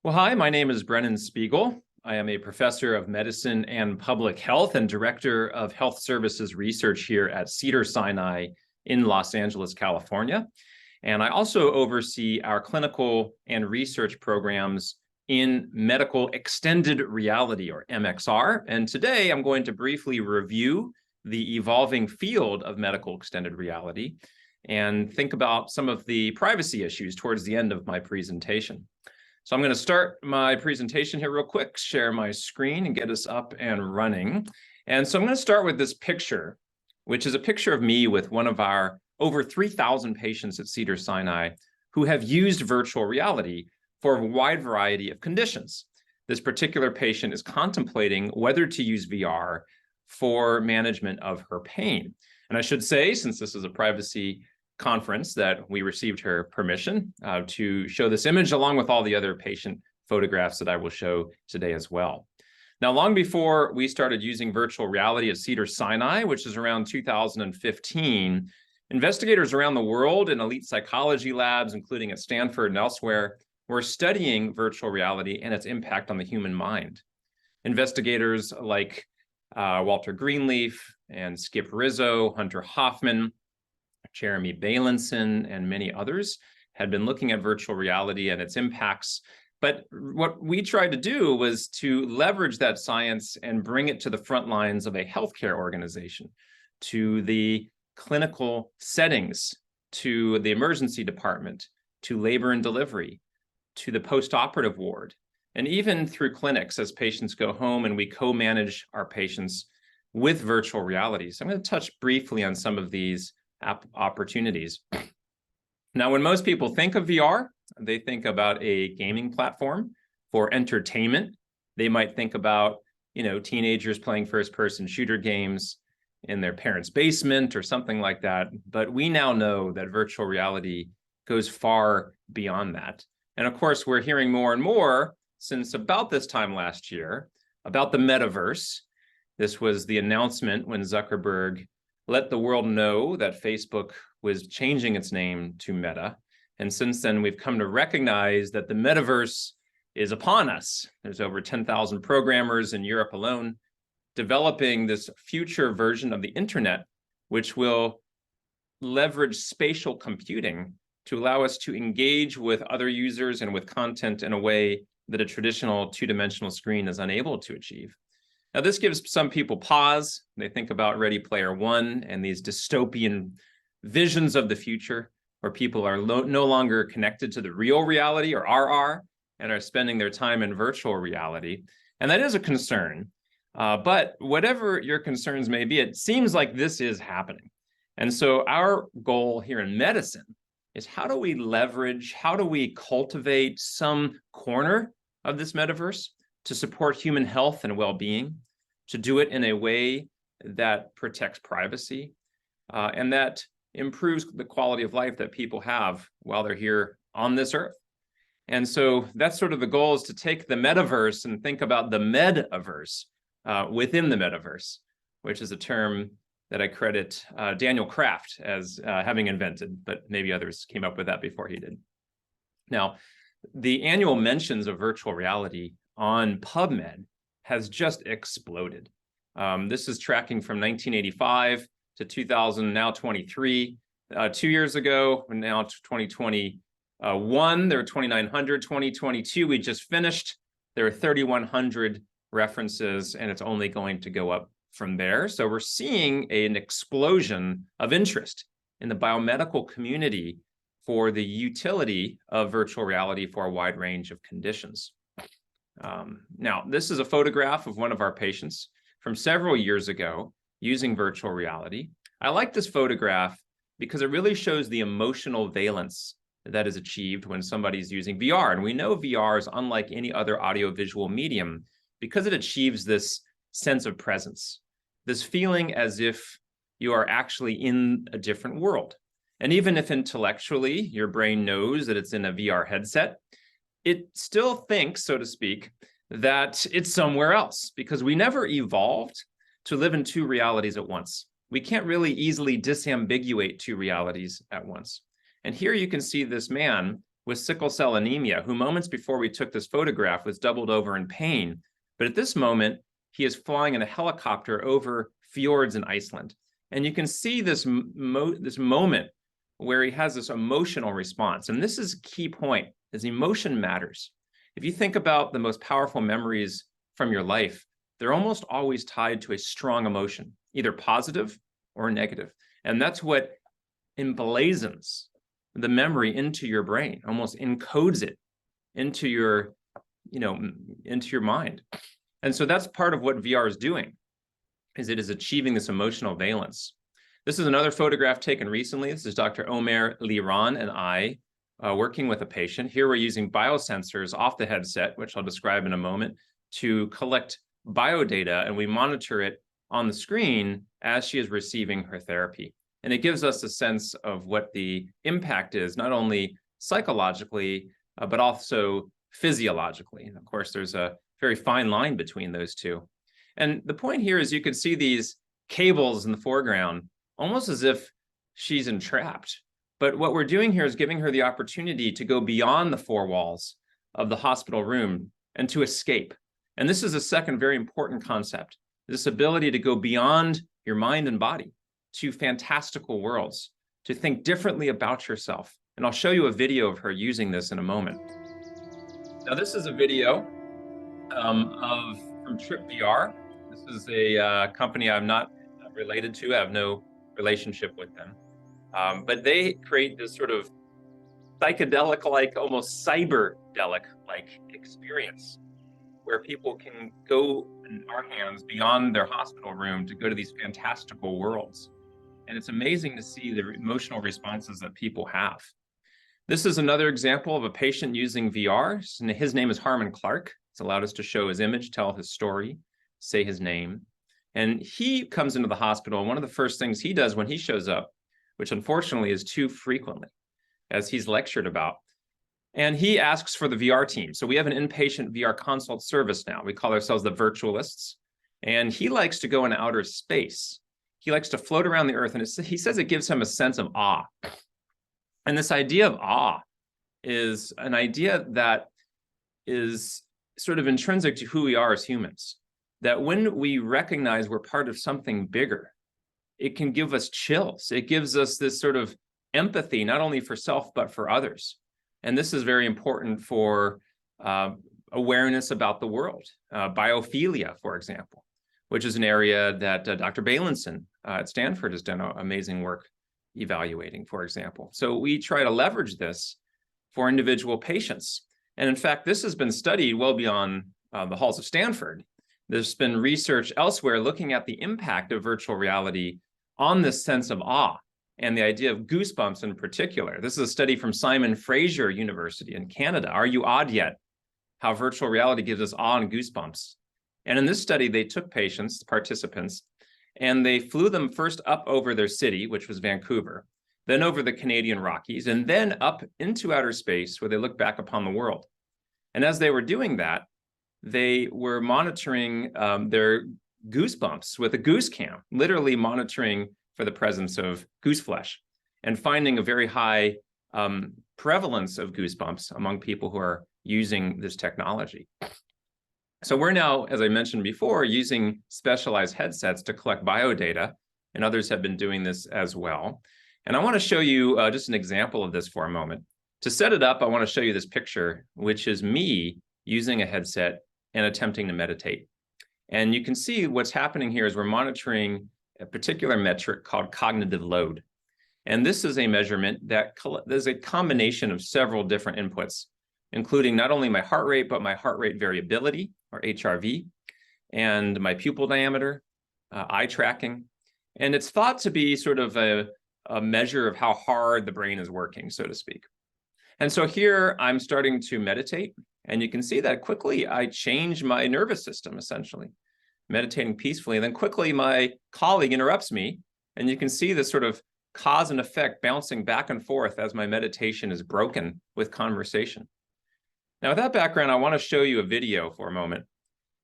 Well, hi, my name is Brennan Spiegel. I am a professor of medicine and public health and director of health services research here at Cedars-Sinai in Los Angeles, California. And I also oversee our clinical and research programs in medical extended reality, or MXR. And today I'm going to briefly review the evolving field of medical extended reality and think about some of the privacy issues towards the end of my presentation. So I'm going to start my presentation here real quick, share my screen and get us up and running. And so I'm going to start with this picture, which is a picture of me with one of our over 3,000 patients at Cedars-Sinai who have used virtual reality for a wide variety of conditions. This particular patient is contemplating whether to use VR for management of her pain. And I should say, since this is a privacy conference, that we received her permission to show this image along with all the other patient photographs that I will show today as well. Now, long before we started using virtual reality at Cedars-Sinai, which is around 2015, investigators around the world in elite psychology labs, including at Stanford and elsewhere, were studying virtual reality and its impact on the human mind. Investigators like Walter Greenleaf and Skip Rizzo, Hunter Hoffman, Jeremy Bailenson, and many others had been looking at virtual reality and its impacts. But what we tried to do was to leverage that science and bring it to the front lines of a healthcare organization, to the clinical settings, to the emergency department, to labor and delivery, to the post-operative ward, and even through clinics as patients go home and we co-manage our patients with virtual reality. So I'm going to touch briefly on some of these opportunities. Now, when most people think of VR, they think about a gaming platform for entertainment. They might think about, teenagers playing first-person shooter games in their parents' basement or something like that. But we now know that virtual reality goes far beyond that. And of course, we're hearing more and more since about this time last year about the metaverse. This was the announcement when Zuckerberg let the world know that Facebook was changing its name to Meta. And since then, we've come to recognize that the metaverse is upon us. There's over 10,000 programmers in Europe alone developing this future version of the internet, which will leverage spatial computing to allow us to engage with other users and with content in a way that a traditional two-dimensional screen is unable to achieve. Now, this gives some people pause. They think about Ready Player One and these dystopian visions of the future where people are no longer connected to the real reality, or RR, and are spending their time in virtual reality. And that is a concern. But whatever your concerns may be, it seems like this is happening. And so our goal here in medicine is how do we cultivate some corner of this metaverse to support human health and well-being, to do it in a way that protects privacy, and that improves the quality of life that people have while they're here on this earth. And so that's sort of the goal, is to take the metaverse and think about the mediverse within the metaverse, which is a term that I credit Daniel Kraft as having invented, but maybe others came up with that before he did. Now, the annual mentions of virtual reality on PubMed has just exploded. This is tracking from 1985 to 2000, now 23. 2 years ago, and now 2021, there were 2,900. 2022, we just finished. There are 3,100 references, and it's only going to go up from there. So we're seeing an explosion of interest in the biomedical community for the utility of virtual reality for a wide range of conditions. Now, this is a photograph of one of our patients from several years ago using virtual reality. I like this photograph because it really shows the emotional valence that is achieved when somebody's using VR. And we know VR is unlike any other audiovisual medium because it achieves this sense of presence, this feeling as if you are actually in a different world. And even if intellectually your brain knows that it's in a VR headset, it still thinks, so to speak, that it's somewhere else, because we never evolved to live in two realities at once. We can't really easily disambiguate two realities at once. And here you can see this man with sickle cell anemia, who moments before we took this photograph was doubled over in pain. But at this moment, he is flying in a helicopter over fjords in Iceland. And you can see this moment where he has this emotional response. And this is a key point, is emotion matters. If you think about the most powerful memories from your life, they're almost always tied to a strong emotion, either positive or negative. And that's what emblazons the memory into your brain, almost encodes it into your, into your mind. And so that's part of what VR is doing, is it is achieving this emotional valence. This is another photograph taken recently. This is Dr. Omer Liran and I working with a patient. Here we're using biosensors off the headset, which I'll describe in a moment, to collect biodata, and we monitor it on the screen as she is receiving her therapy. And it gives us a sense of what the impact is, not only psychologically, but also physiologically. And of course, there's a very fine line between those two. And the point here is you could see these cables in the foreground, almost as if she's entrapped. But what we're doing here is giving her the opportunity to go beyond the four walls of the hospital room and to escape. And this is a second very important concept, this ability to go beyond your mind and body to fantastical worlds, to think differently about yourself. And I'll show you a video of her using this in a moment. Now, this is a video from Trip VR. This is a company I'm not related to. I have no relationship with them. But they create this sort of psychedelic-like, almost cyberdelic-like experience where people can go in our hands beyond their hospital room to go to these fantastical worlds. And it's amazing to see the emotional responses that people have. This is another example of a patient using VR. His name is Harmon Clark. It's allowed us to show his image, tell his story, say his name. And he comes into the hospital, and one of the first things he does when he shows up, which unfortunately is too frequently, as he's lectured about, and he asks for the VR team. So we have an inpatient VR consult service now. We call ourselves the virtualists. And he likes to go in outer space. He likes to float around the earth, and he says it gives him a sense of awe. And this idea of awe is an idea that is sort of intrinsic to who we are as humans, that when we recognize we're part of something bigger, it can give us chills. It gives us this sort of empathy, not only for self, but for others. And this is very important for awareness about the world. Biophilia, for example, which is an area that Dr. Bailenson at Stanford has done amazing work evaluating, for example. So we try to leverage this for individual patients. And in fact, this has been studied well beyond the halls of Stanford. There's been research elsewhere looking at the impact of virtual reality on this sense of awe and the idea of goosebumps in particular. This is a study from Simon Fraser University in Canada. Are you awed yet? How virtual reality gives us awe and goosebumps. And in this study, they took patients, participants, and they flew them first up over their city, which was Vancouver, then over the Canadian Rockies, and then up into outer space where they looked back upon the world. And as they were doing that, they were monitoring their goosebumps with a goose cam, literally monitoring for the presence of goose flesh and finding a very high prevalence of goosebumps among people who are using this technology. So we're now, as I mentioned before, using specialized headsets to collect biodata, and others have been doing this as well. And I want to show you just an example of this for a moment. To set it up, I want to show you this picture, which is me using a headset and attempting to meditate. And you can see what's happening here is we're monitoring a particular metric called cognitive load. And this is a measurement that there's a combination of several different inputs, including not only my heart rate, but my heart rate variability, or HRV, and my pupil diameter, eye tracking. And it's thought to be sort of a measure of how hard the brain is working, so to speak. And so here I'm starting to meditate, and you can see that quickly I change my nervous system, essentially, meditating peacefully. And then quickly my colleague interrupts me, and you can see this sort of cause and effect bouncing back and forth as my meditation is broken with conversation. Now, with that background, I want to show you a video for a moment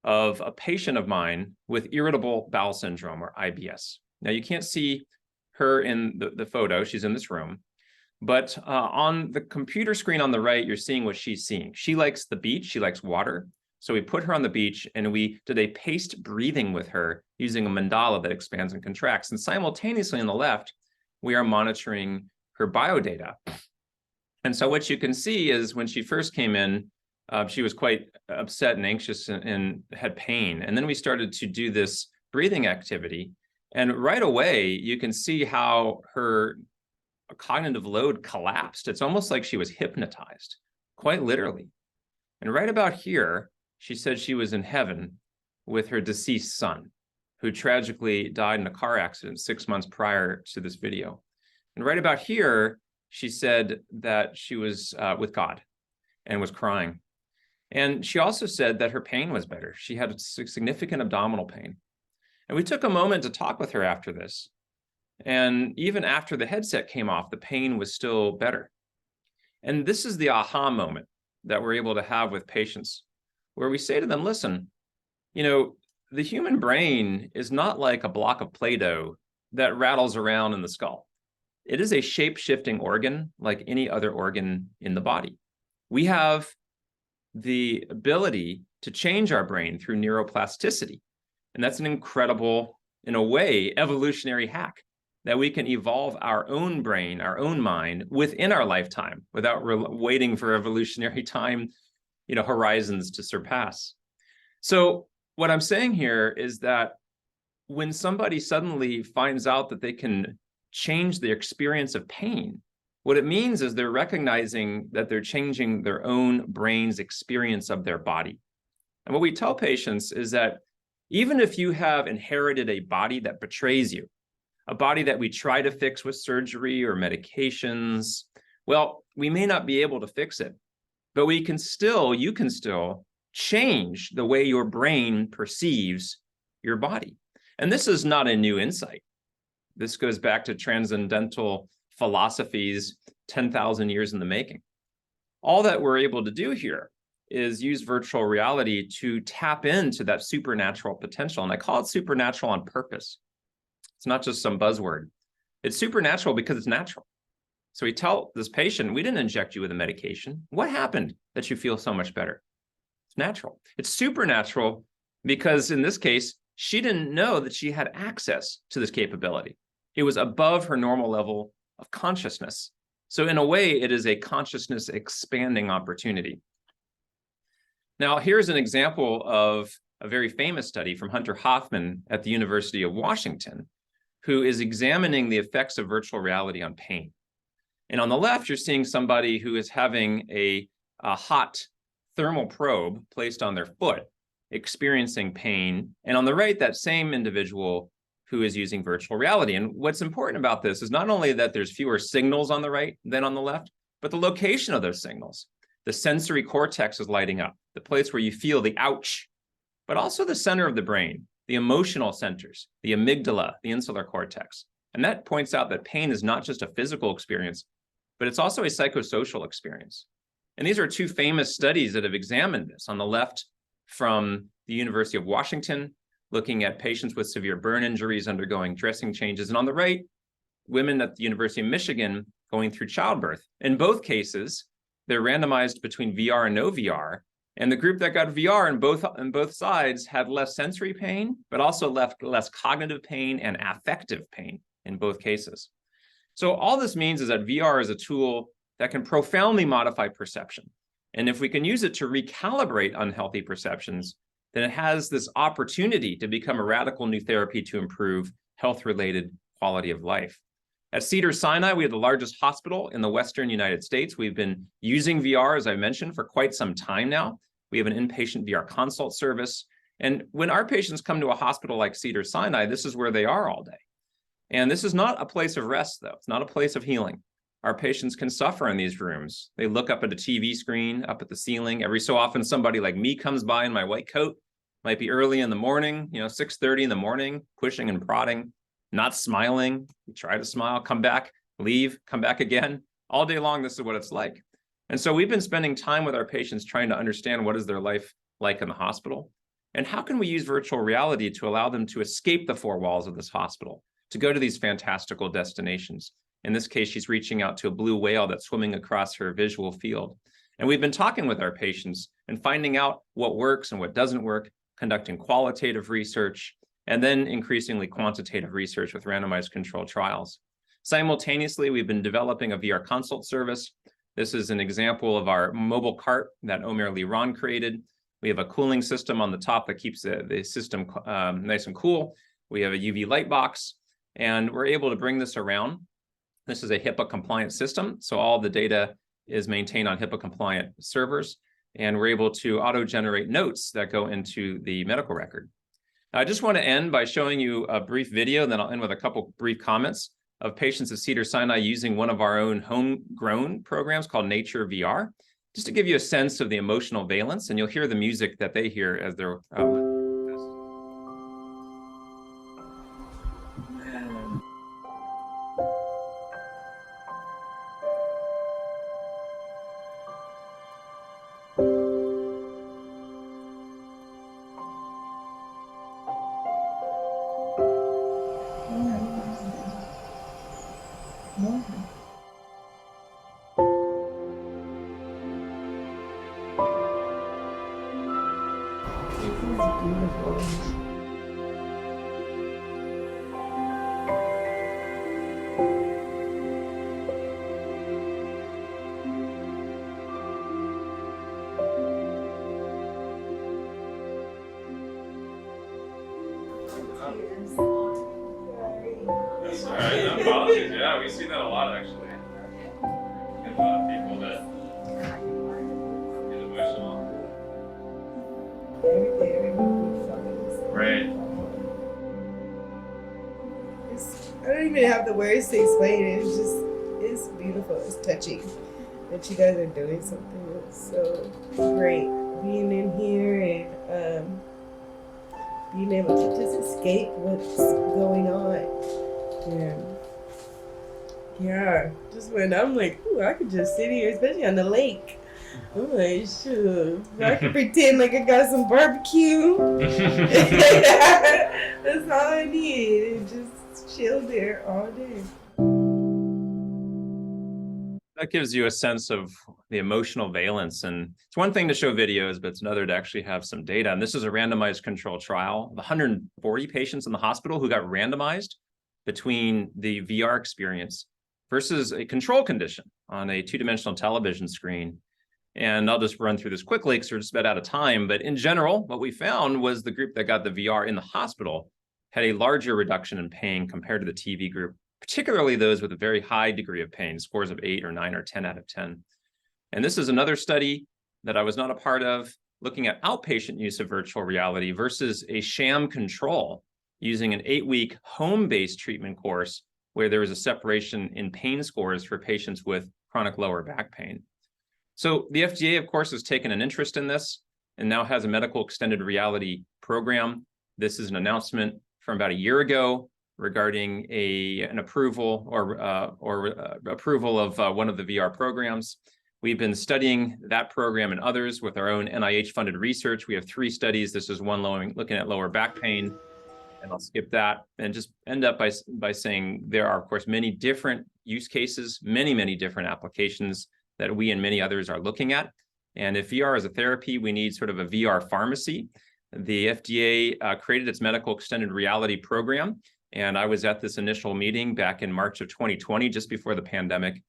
of a patient of mine with irritable bowel syndrome, or IBS. Now, you can't see her in the photo. She's in this room. But on the computer screen on the right, you're seeing what she's seeing. She likes the beach, she likes water. So we put her on the beach and we did a paced breathing with her using a mandala that expands and contracts. And simultaneously on the left, we are monitoring her biodata. And so what you can see is when she first came in, she was quite upset and anxious and had pain. And then we started to do this breathing activity. And right away, you can see how her cognitive load collapsed. It's almost like she was hypnotized, quite literally. And right about here, she said she was in heaven with her deceased son, who tragically died in a car accident 6 months prior to this video. And right about here, she said that she was with God and was crying. And she also said that her pain was better. She had significant abdominal pain. And we took a moment to talk with her after this. And even after the headset came off, the pain was still better. And this is the aha moment that we're able to have with patients, where we say to them, listen, you know, the human brain is not like a block of Play-Doh that rattles around in the skull. It is a shape-shifting organ like any other organ in the body. We have the ability to change our brain through neuroplasticity. And that's an incredible, in a way, evolutionary hack, that we can evolve our own brain, our own mind within our lifetime without waiting for evolutionary time, horizons to surpass. So what I'm saying here is that when somebody suddenly finds out that they can change their experience of pain, what it means is they're recognizing that they're changing their own brain's experience of their body. And what we tell patients is that even if you have inherited a body that betrays you, a body that we try to fix with surgery or medications, well, we may not be able to fix it, but you can still change the way your brain perceives your body. And this is not a new insight. This goes back to transcendental philosophies 10,000 years in the making. All that we're able to do here is use virtual reality to tap into that supernatural potential. And I call it supernatural on purpose. It's not just some buzzword. It's supernatural because it's natural. So we tell this patient, we didn't inject you with a medication. What happened that you feel so much better? It's natural. It's supernatural because in this case, she didn't know that she had access to this capability. It was above her normal level of consciousness. So in a way, it is a consciousness expanding opportunity. Now, here's an example of a very famous study from Hunter Hoffman at the University of Washington, who is examining the effects of virtual reality on pain. And on the left, you're seeing somebody who is having a hot thermal probe placed on their foot, experiencing pain. And on the right, that same individual who is using virtual reality. And what's important about this is not only that there's fewer signals on the right than on the left, but the location of those signals. The sensory cortex is lighting up, the place where you feel the ouch, but also the center of the brain, the emotional centers, the amygdala, the insular cortex. And that points out that pain is not just a physical experience, but it's also a psychosocial experience. And these are two famous studies that have examined this. On the left, from the University of Washington, looking at patients with severe burn injuries undergoing dressing changes. And on the right, women at the University of Michigan going through childbirth. In both cases, they're randomized between VR and no VR. And the group that got VR on both sides had less sensory pain, but also less cognitive pain and affective pain in both cases. So all this means is that VR is a tool that can profoundly modify perception. And if we can use it to recalibrate unhealthy perceptions, then it has this opportunity to become a radical new therapy to improve health-related quality of life. At Cedars-Sinai, we have the largest hospital in the Western United States. We've been using VR, as I mentioned, for quite some time now. We have an inpatient VR consult service. And when our patients come to a hospital like Cedars-Sinai, this is where they are all day. And this is not a place of rest, though. It's not a place of healing. Our patients can suffer in these rooms. They look up at a TV screen, up at the ceiling. Every so often, somebody like me comes by in my white coat. Might be early in the morning, 6:30 in the morning, pushing and prodding, not smiling. We try to smile, come back, leave, come back again. All day long, this is what it's like. And so we've been spending time with our patients trying to understand what is their life like in the hospital, and how can we use virtual reality to allow them to escape the four walls of this hospital, to go to these fantastical destinations, In this case, she's reaching out to a blue whale that's swimming across her visual field. And we've been talking with our patients and finding out what works and what doesn't work, conducting qualitative research, and then increasingly quantitative research with randomized controlled trials. Simultaneously, we've been developing a VR consult service. This is an example of our mobile cart that Omer Liron created. We have a cooling system on the top that keeps the system nice and cool. We have a UV light box, and we're able to bring this around. This is a HIPAA compliant system, so all the data is maintained on HIPAA compliant servers, and we're able to auto-generate notes that go into the medical record. I just want to end by showing you a brief video, and then I'll end with a couple brief comments of patients at Cedars-Sinai using one of our own homegrown programs called Nature VR, just to give you a sense of the emotional valence, and you'll hear the music that they hear as they're Yeah, we see that a lot actually. A lot of people that get emotional. Right. I don't even have the words to explain it. It's beautiful. It's touching that you guys are doing something that's so great. Being in here and being able to just escape what's going on. Yeah, just when I'm like, ooh, I could just sit here, especially on the lake. I'm like, shoot, I can pretend like I got some barbecue. That's all I need. And just chill there all day. That gives you a sense of the emotional valence. And it's one thing to show videos, but it's another to actually have some data. And this is a randomized controlled trial of 140 patients in the hospital who got randomized between the VR experience versus a control condition on a two-dimensional television screen. And I'll just run through this quickly because we're just about out of time. But in general, what we found was the group that got the VR in the hospital had a larger reduction in pain compared to the TV group, particularly those with a very high degree of pain, scores of 8 or 9 or 10 out of 10. And this is another study that I was not a part of, looking at outpatient use of virtual reality versus a sham control using an 8-week home-based treatment course where there was a separation in pain scores for patients with chronic lower back pain. So the FDA, of course, has taken an interest in this and now has a medical extended reality program. This is an announcement from about a year ago regarding an approval or approval of one of the VR programs. We've been studying that program and others with our own NIH-funded research. We have 3 studies. This is one looking at lower back pain, and I'll skip that and just end up by saying there are, of course, many different use cases, many different applications that we and many others are looking at. And if VR is a therapy, we need sort of a VR pharmacy. The FDA created its medical extended reality program, and I was at this initial meeting back in March of 2020, just before the pandemic.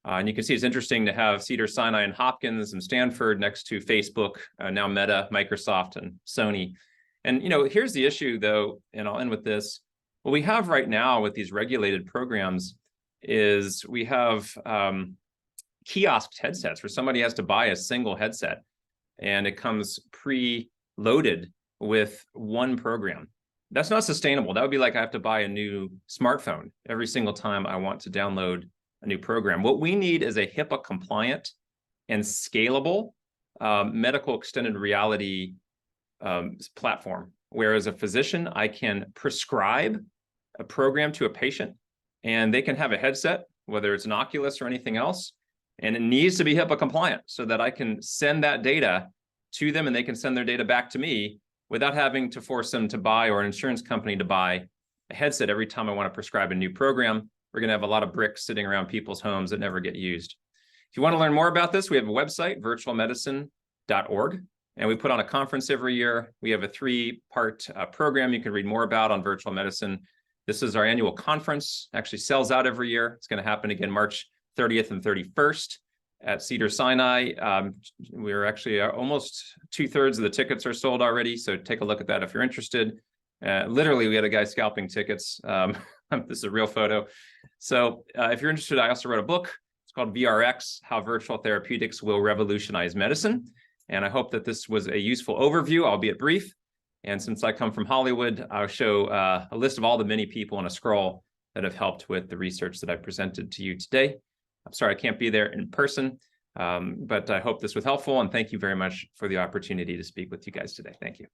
And you can see it's interesting to have Cedars-Sinai and Hopkins and Stanford next to Facebook, now Meta, Microsoft, and Sony. And here's the issue, though, and I'll end with this. What we have right now with these regulated programs is we have kiosk headsets where somebody has to buy a single headset, and it comes pre-loaded with one program. That's not sustainable. That would be like I have to buy a new smartphone every single time I want to download a new program. What we need is a HIPAA compliant and scalable medical extended reality platform, where as a physician, I can prescribe a program to a patient and they can have a headset, whether it's an Oculus or anything else, and it needs to be HIPAA compliant so that I can send that data to them and they can send their data back to me without having to force them to buy, or an insurance company to buy, a headset every time I want to prescribe a new program. we're going to have a lot of bricks sitting around people's homes that never get used. If you want to learn more about this, we have a website, virtualmedicine.org, and we put on a conference every year. We have a 3-part program you can read more about on virtual medicine. This is our annual conference, actually sells out every year. It's going to happen again March 30th and 31st at Cedars-Sinai. We're actually almost 2/3 of the tickets are sold already, so take a look at that if you're interested. Literally, we had a guy scalping tickets. This is a real photo. So if you're interested, I also wrote a book. It's called VRX, How Virtual Therapeutics Will Revolutionize Medicine. And I hope that this was a useful overview, albeit brief. And since I come from Hollywood, I'll show a list of all the many people on a scroll that have helped with the research that I presented to you today. I'm sorry I can't be there in person, but I hope this was helpful. And thank you very much for the opportunity to speak with you guys today. Thank you.